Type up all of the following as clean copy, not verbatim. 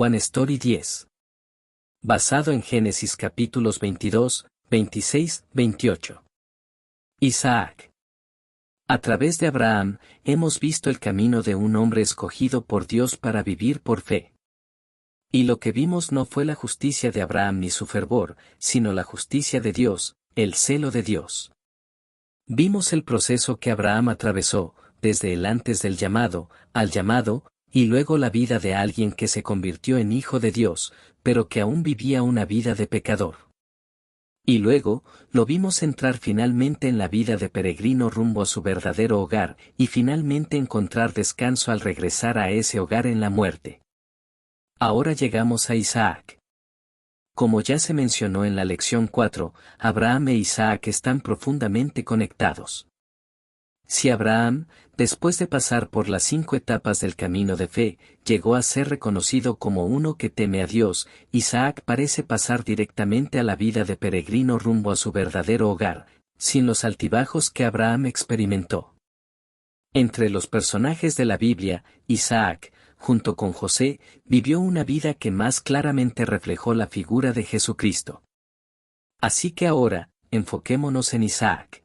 One Story 10. Basado en Génesis capítulos 22, 26, 28. Isaac. A través de Abraham, hemos visto el camino de un hombre escogido por Dios para vivir por fe. Y lo que vimos no fue la justicia de Abraham ni su fervor, sino la justicia de Dios, el celo de Dios. Vimos el proceso que Abraham atravesó, desde el antes del llamado, al llamado, y luego la vida de alguien que se convirtió en hijo de Dios, pero que aún vivía una vida de pecador. Y luego, lo vimos entrar finalmente en la vida de peregrino rumbo a su verdadero hogar, y finalmente encontrar descanso al regresar a ese hogar en la muerte. Ahora llegamos a Isaac. Como ya se mencionó en la lección 4, Abraham e Isaac están profundamente conectados. Si Abraham, después de pasar por las 5 etapas del camino de fe, llegó a ser reconocido como uno que teme a Dios, Isaac parece pasar directamente a la vida de peregrino rumbo a su verdadero hogar, sin los altibajos que Abraham experimentó. Entre los personajes de la Biblia, Isaac, junto con José, vivió una vida que más claramente reflejó la figura de Jesucristo. Así que ahora, enfoquémonos en Isaac.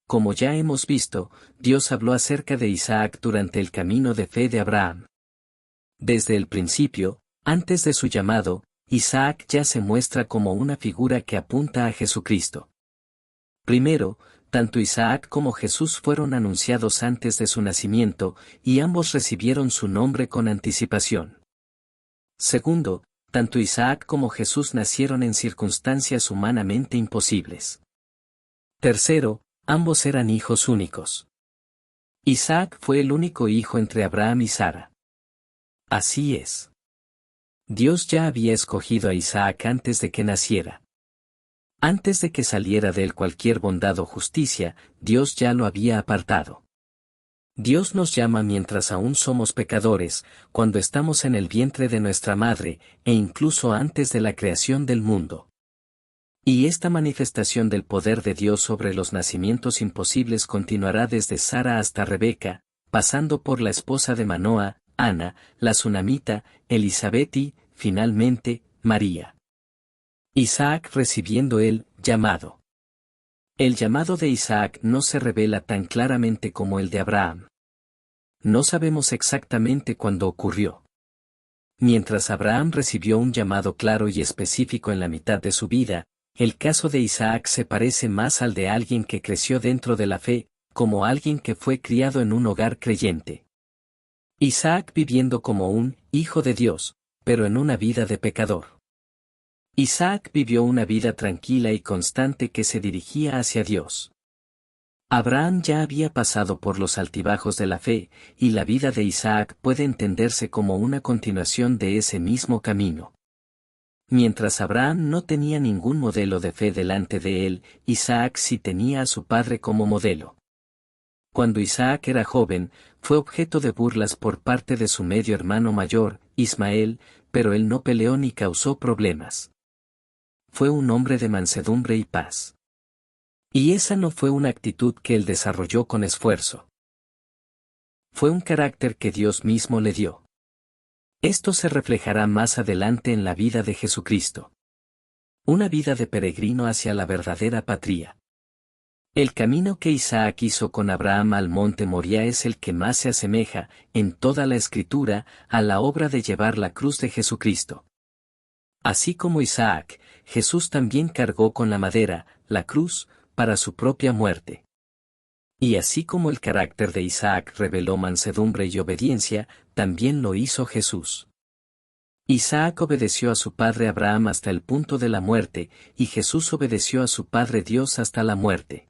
Como ya hemos visto, Dios habló acerca de Isaac durante el camino de fe de Abraham. Desde el principio, antes de su llamado, Isaac ya se muestra como una figura que apunta a Jesucristo. Primero, tanto Isaac como Jesús fueron anunciados antes de su nacimiento, y ambos recibieron su nombre con anticipación. Segundo, tanto Isaac como Jesús nacieron en circunstancias humanamente imposibles. Tercero, ambos eran hijos únicos. Isaac fue el único hijo entre Abraham y Sara. Así es. Dios ya había escogido a Isaac antes de que naciera. Antes de que saliera de él cualquier bondad o justicia, Dios ya lo había apartado. Dios nos llama mientras aún somos pecadores, cuando estamos en el vientre de nuestra madre, e incluso antes de la creación del mundo. Y esta manifestación del poder de Dios sobre los nacimientos imposibles continuará desde Sara hasta Rebeca, pasando por la esposa de Manoa, Ana, la Sunamita, Elizabeth y, finalmente, María. Isaac recibiendo el llamado. El llamado de Isaac no se revela tan claramente como el de Abraham. No sabemos exactamente cuándo ocurrió. Mientras Abraham recibió un llamado claro y específico en la mitad de su vida, el caso de Isaac se parece más al de alguien que creció dentro de la fe, como alguien que fue criado en un hogar creyente. Isaac viviendo como un hijo de Dios, pero en una vida de pecador. Isaac vivió una vida tranquila y constante que se dirigía hacia Dios. Abraham ya había pasado por los altibajos de la fe, y la vida de Isaac puede entenderse como una continuación de ese mismo camino. Mientras Abraham no tenía ningún modelo de fe delante de él, Isaac sí tenía a su padre como modelo. Cuando Isaac era joven, fue objeto de burlas por parte de su medio hermano mayor, Ismael, pero él no peleó ni causó problemas. Fue un hombre de mansedumbre y paz. Y esa no fue una actitud que él desarrolló con esfuerzo. Fue un carácter que Dios mismo le dio. Esto se reflejará más adelante en la vida de Jesucristo. Una vida de peregrino hacia la verdadera patria. El camino que Isaac hizo con Abraham al monte Moría es el que más se asemeja, en toda la Escritura, a la obra de llevar la cruz de Jesucristo. Así como Isaac, Jesús también cargó con la madera, la cruz, para su propia muerte. Y así como el carácter de Isaac reveló mansedumbre y obediencia, también lo hizo Jesús. Isaac obedeció a su padre Abraham hasta el punto de la muerte, y Jesús obedeció a su Padre Dios hasta la muerte.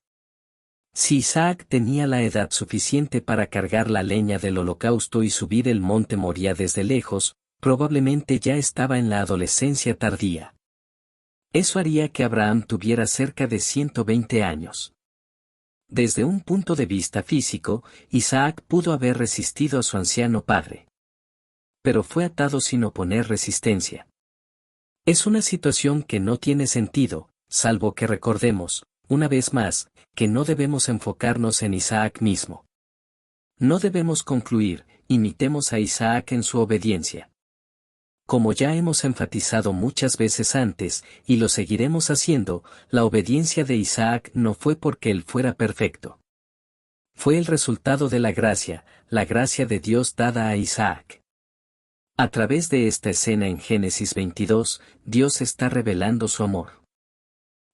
Si Isaac tenía la edad suficiente para cargar la leña del holocausto y subir el monte Moría desde lejos, probablemente ya estaba en la adolescencia tardía. Eso haría que Abraham tuviera cerca de 120 años. Desde un punto de vista físico, Isaac pudo haber resistido a su anciano padre. Pero fue atado sin oponer resistencia. Es una situación que no tiene sentido, salvo que recordemos, una vez más, que no debemos enfocarnos en Isaac mismo. No debemos concluir, imitemos a Isaac en su obediencia. Como ya hemos enfatizado muchas veces antes, y lo seguiremos haciendo, la obediencia de Isaac no fue porque él fuera perfecto. Fue el resultado de la gracia de Dios dada a Isaac. A través de esta escena en Génesis 22, Dios está revelando su amor.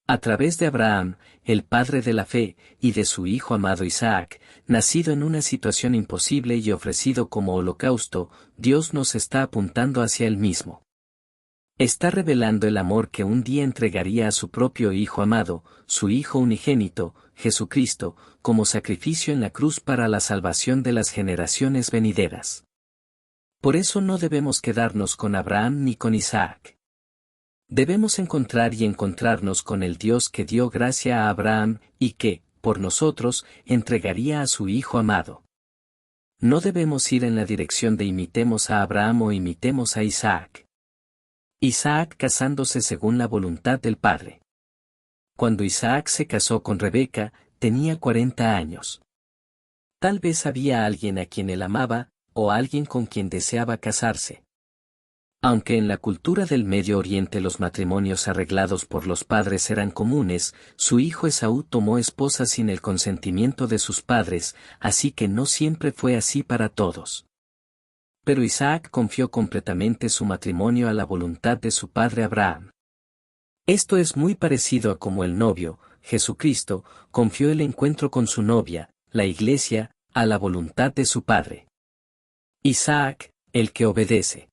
A través de Abraham, el padre de la fe, y de su hijo amado Isaac, nacido en una situación imposible y ofrecido como holocausto, Dios nos está apuntando hacia él mismo. Está revelando el amor que un día entregaría a su propio Hijo amado, su Hijo unigénito, Jesucristo, como sacrificio en la cruz para la salvación de las generaciones venideras. Por eso no debemos quedarnos con Abraham ni con Isaac. Debemos encontrar y encontrarnos con el Dios que dio gracia a Abraham y que, por nosotros, entregaría a su Hijo amado. No debemos ir en la dirección de imitemos a Abraham o imitemos a Isaac. Isaac casándose según la voluntad del Padre. Cuando Isaac se casó con Rebeca, tenía 40 años. Tal vez había alguien a quien él amaba, o alguien con quien deseaba casarse. Aunque en la cultura del Medio Oriente los matrimonios arreglados por los padres eran comunes, su hijo Esaú tomó esposa sin el consentimiento de sus padres, así que no siempre fue así para todos. Pero Isaac confió completamente su matrimonio a la voluntad de su padre Abraham. Esto es muy parecido a como el novio, Jesucristo, confió el encuentro con su novia, la Iglesia, a la voluntad de su padre. Isaac, el que obedece.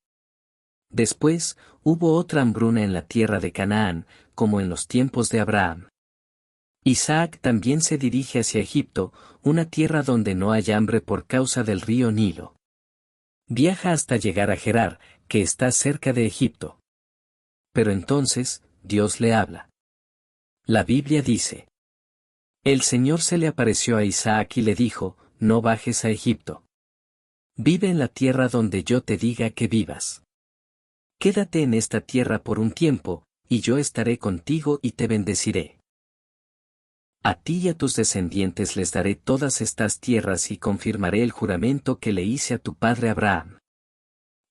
Después, hubo otra hambruna en la tierra de Canaán, como en los tiempos de Abraham. Isaac también se dirige hacia Egipto, una tierra donde no hay hambre por causa del río Nilo. Viaja hasta llegar a Gerar, que está cerca de Egipto. Pero entonces, Dios le habla. La Biblia dice: El Señor se le apareció a Isaac y le dijo, no bajes a Egipto. Vive en la tierra donde yo te diga que vivas. Quédate en esta tierra por un tiempo, y yo estaré contigo y te bendeciré. A ti y a tus descendientes les daré todas estas tierras y confirmaré el juramento que le hice a tu padre Abraham.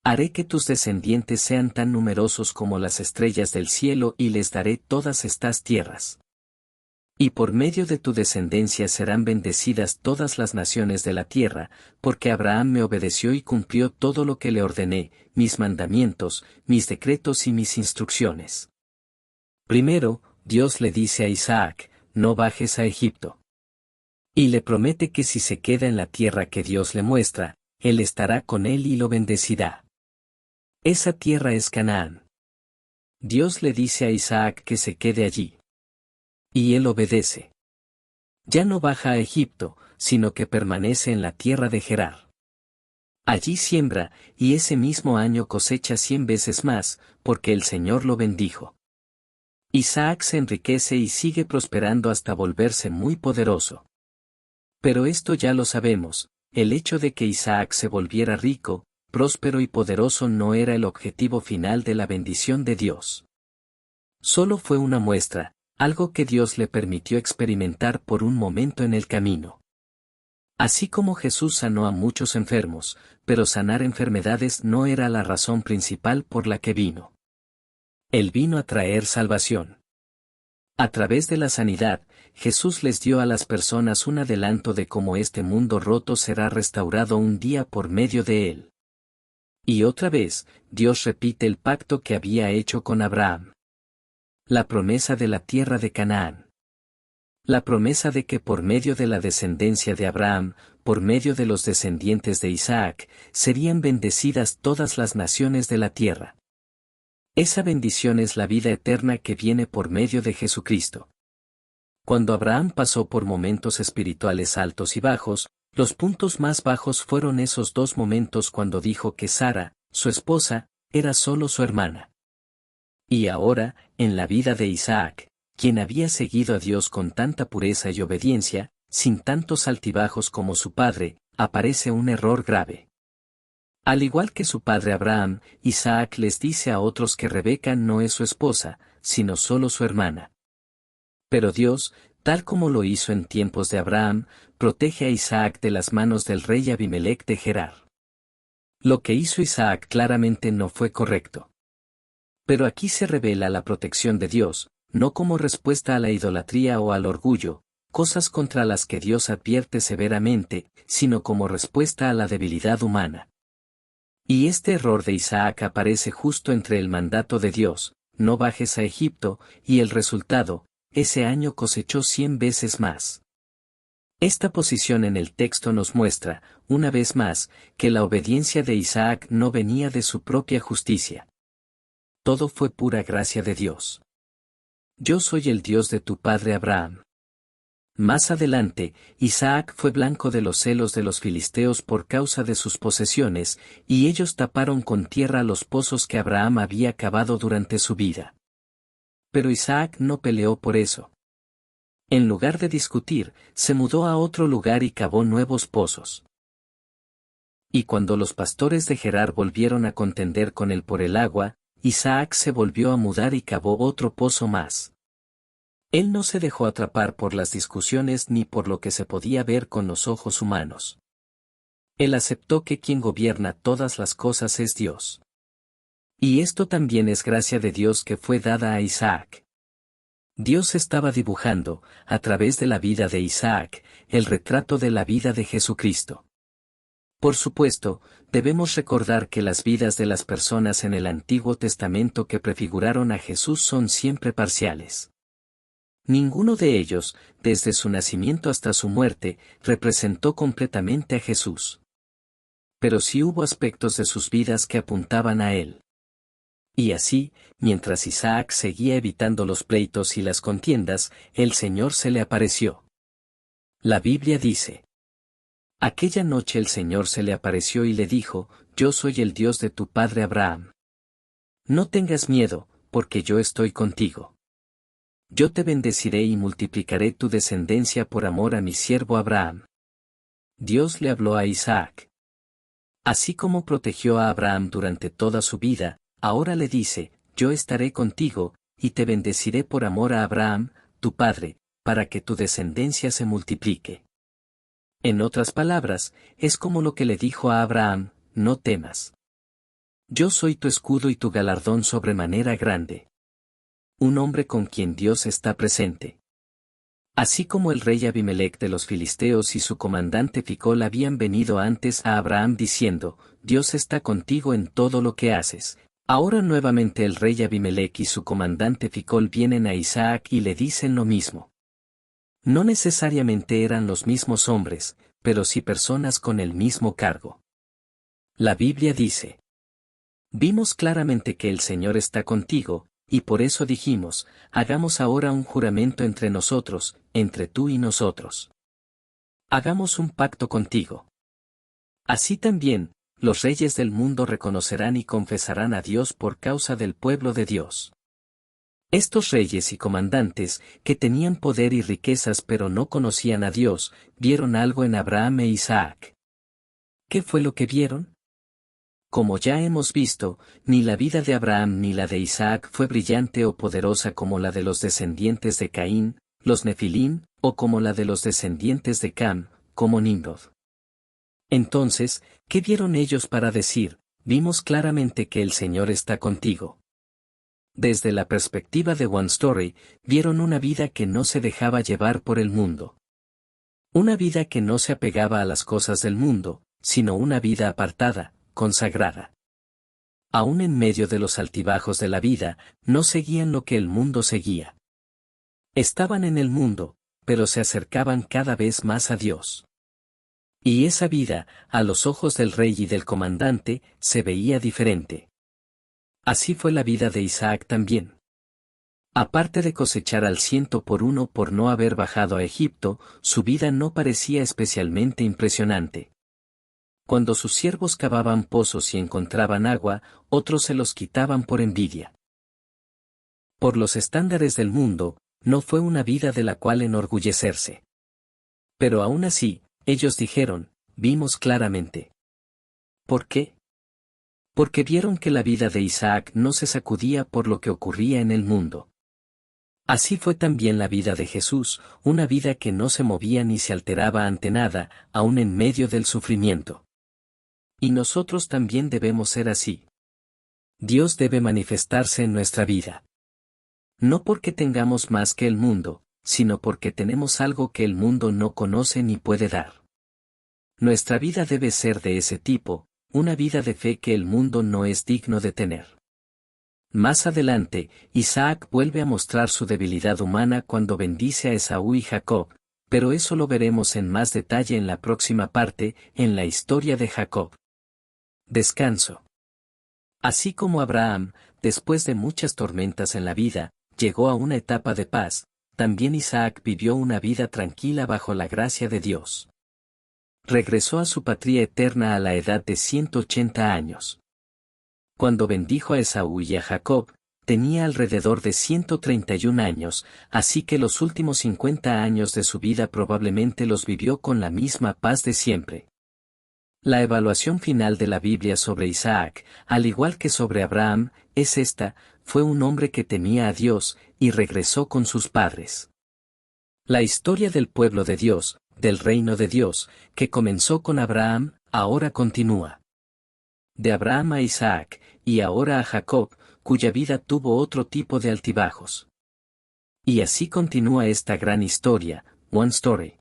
Haré que tus descendientes sean tan numerosos como las estrellas del cielo y les daré todas estas tierras. Y por medio de tu descendencia serán bendecidas todas las naciones de la tierra, porque Abraham me obedeció y cumplió todo lo que le ordené, mis mandamientos, mis decretos y mis instrucciones. Primero, Dios le dice a Isaac, no bajes a Egipto. Y le promete que si se queda en la tierra que Dios le muestra, Él estará con él y lo bendecirá. Esa tierra es Canaán. Dios le dice a Isaac que se quede allí. Y él obedece. Ya no baja a Egipto, sino que permanece en la tierra de Gerar. Allí siembra, y ese mismo año cosecha 100 veces más, porque el Señor lo bendijo. Isaac se enriquece y sigue prosperando hasta volverse muy poderoso. Pero esto ya lo sabemos, el hecho de que Isaac se volviera rico, próspero y poderoso no era el objetivo final de la bendición de Dios. Solo fue una muestra, algo que Dios le permitió experimentar por un momento en el camino. Así como Jesús sanó a muchos enfermos, pero sanar enfermedades no era la razón principal por la que vino. Él vino a traer salvación. A través de la sanidad, Jesús les dio a las personas un adelanto de cómo este mundo roto será restaurado un día por medio de él. Y otra vez, Dios repite el pacto que había hecho con Abraham. La promesa de la tierra de Canaán. La promesa de que por medio de la descendencia de Abraham, por medio de los descendientes de Isaac, serían bendecidas todas las naciones de la tierra. Esa bendición es la vida eterna que viene por medio de Jesucristo. Cuando Abraham pasó por momentos espirituales altos y bajos, los puntos más bajos fueron esos 2 momentos cuando dijo que Sara, su esposa, era solo su hermana. Y ahora, en la vida de Isaac, quien había seguido a Dios con tanta pureza y obediencia, sin tantos altibajos como su padre, aparece un error grave. Al igual que su padre Abraham, Isaac les dice a otros que Rebeca no es su esposa, sino solo su hermana. Pero Dios, tal como lo hizo en tiempos de Abraham, protege a Isaac de las manos del rey Abimelec de Gerar. Lo que hizo Isaac claramente no fue correcto. Pero aquí se revela la protección de Dios, no como respuesta a la idolatría o al orgullo, cosas contra las que Dios advierte severamente, sino como respuesta a la debilidad humana. Y este error de Isaac aparece justo entre el mandato de Dios, no bajes a Egipto, y el resultado, ese año cosechó 100 veces más. Esta posición en el texto nos muestra, una vez más, que la obediencia de Isaac no venía de su propia justicia. Todo fue pura gracia de Dios. Yo soy el Dios de tu padre Abraham. Más adelante, Isaac fue blanco de los celos de los filisteos por causa de sus posesiones, y ellos taparon con tierra los pozos que Abraham había cavado durante su vida. Pero Isaac no peleó por eso. En lugar de discutir, se mudó a otro lugar y cavó nuevos pozos. Y cuando los pastores de Gerar volvieron a contender con él por el agua, Isaac se volvió a mudar y cavó otro pozo más. Él no se dejó atrapar por las discusiones ni por lo que se podía ver con los ojos humanos. Él aceptó que quien gobierna todas las cosas es Dios. Y esto también es gracia de Dios que fue dada a Isaac. Dios estaba dibujando, a través de la vida de Isaac, el retrato de la vida de Jesucristo. Por supuesto, debemos recordar que las vidas de las personas en el Antiguo Testamento que prefiguraron a Jesús son siempre parciales. Ninguno de ellos, desde su nacimiento hasta su muerte, representó completamente a Jesús. Pero sí hubo aspectos de sus vidas que apuntaban a él. Y así, mientras Isaac seguía evitando los pleitos y las contiendas, el Señor se le apareció. La Biblia dice: aquella noche el Señor se le apareció y le dijo: yo soy el Dios de tu padre Abraham. No tengas miedo, porque yo estoy contigo. Yo te bendeciré y multiplicaré tu descendencia por amor a mi siervo Abraham. Dios le habló a Isaac. Así como protegió a Abraham durante toda su vida, ahora le dice: yo estaré contigo, y te bendeciré por amor a Abraham, tu padre, para que tu descendencia se multiplique. En otras palabras, es como lo que le dijo a Abraham: no temas. Yo soy tu escudo y tu galardón sobremanera grande. Un hombre con quien Dios está presente. Así como el rey Abimelec de los filisteos y su comandante Ficol habían venido antes a Abraham diciendo: Dios está contigo en todo lo que haces. Ahora nuevamente el rey Abimelec y su comandante Ficol vienen a Isaac y le dicen lo mismo. No necesariamente eran los mismos hombres, pero sí personas con el mismo cargo. La Biblia dice: vimos claramente que el Señor está contigo, y por eso dijimos: hagamos ahora un juramento entre nosotros, entre tú y nosotros. Hagamos un pacto contigo. Así también, los reyes del mundo reconocerán y confesarán a Dios por causa del pueblo de Dios. Estos reyes y comandantes, que tenían poder y riquezas pero no conocían a Dios, vieron algo en Abraham e Isaac. ¿Qué fue lo que vieron? Como ya hemos visto, ni la vida de Abraham ni la de Isaac fue brillante o poderosa como la de los descendientes de Caín, los Nefilim, o como la de los descendientes de Cam, como Nimrod. Entonces, ¿qué vieron ellos para decir: vimos claramente que el Señor está contigo? Desde la perspectiva de One Story, vieron una vida que no se dejaba llevar por el mundo. Una vida que no se apegaba a las cosas del mundo, sino una vida apartada, consagrada. Aún en medio de los altibajos de la vida, no seguían lo que el mundo seguía. Estaban en el mundo, pero se acercaban cada vez más a Dios. Y esa vida, a los ojos del rey y del comandante, se veía diferente. Así fue la vida de Isaac también. Aparte de cosechar al 100 por no haber bajado a Egipto, su vida no parecía especialmente impresionante. Cuando sus siervos cavaban pozos y encontraban agua, otros se los quitaban por envidia. Por los estándares del mundo, no fue una vida de la cual enorgullecerse. Pero aún así, ellos dijeron: vimos claramente. ¿Por qué? Porque vieron que la vida de Isaac no se sacudía por lo que ocurría en el mundo. Así fue también la vida de Jesús, una vida que no se movía ni se alteraba ante nada, aun en medio del sufrimiento. Y nosotros también debemos ser así. Dios debe manifestarse en nuestra vida. No porque tengamos más que el mundo, sino porque tenemos algo que el mundo no conoce ni puede dar. Nuestra vida debe ser de ese tipo, una vida de fe que el mundo no es digno de tener. Más adelante, Isaac vuelve a mostrar su debilidad humana cuando bendice a Esaú y Jacob, pero eso lo veremos en más detalle en la próxima parte, en la historia de Jacob. Descanso. Así como Abraham, después de muchas tormentas en la vida, llegó a una etapa de paz, también Isaac vivió una vida tranquila bajo la gracia de Dios. Regresó a su patria eterna a la edad de 180 años. Cuando bendijo a Esaú y a Jacob, tenía alrededor de 131 años, así que los últimos 50 años de su vida probablemente los vivió con la misma paz de siempre. La evaluación final de la Biblia sobre Isaac, al igual que sobre Abraham, es esta: fue un hombre que temía a Dios, y regresó con sus padres. La historia del pueblo de Dios, del reino de Dios, que comenzó con Abraham, ahora continúa. De Abraham a Isaac, y ahora a Jacob, cuya vida tuvo otro tipo de altibajos. Y así continúa esta gran historia, One Story.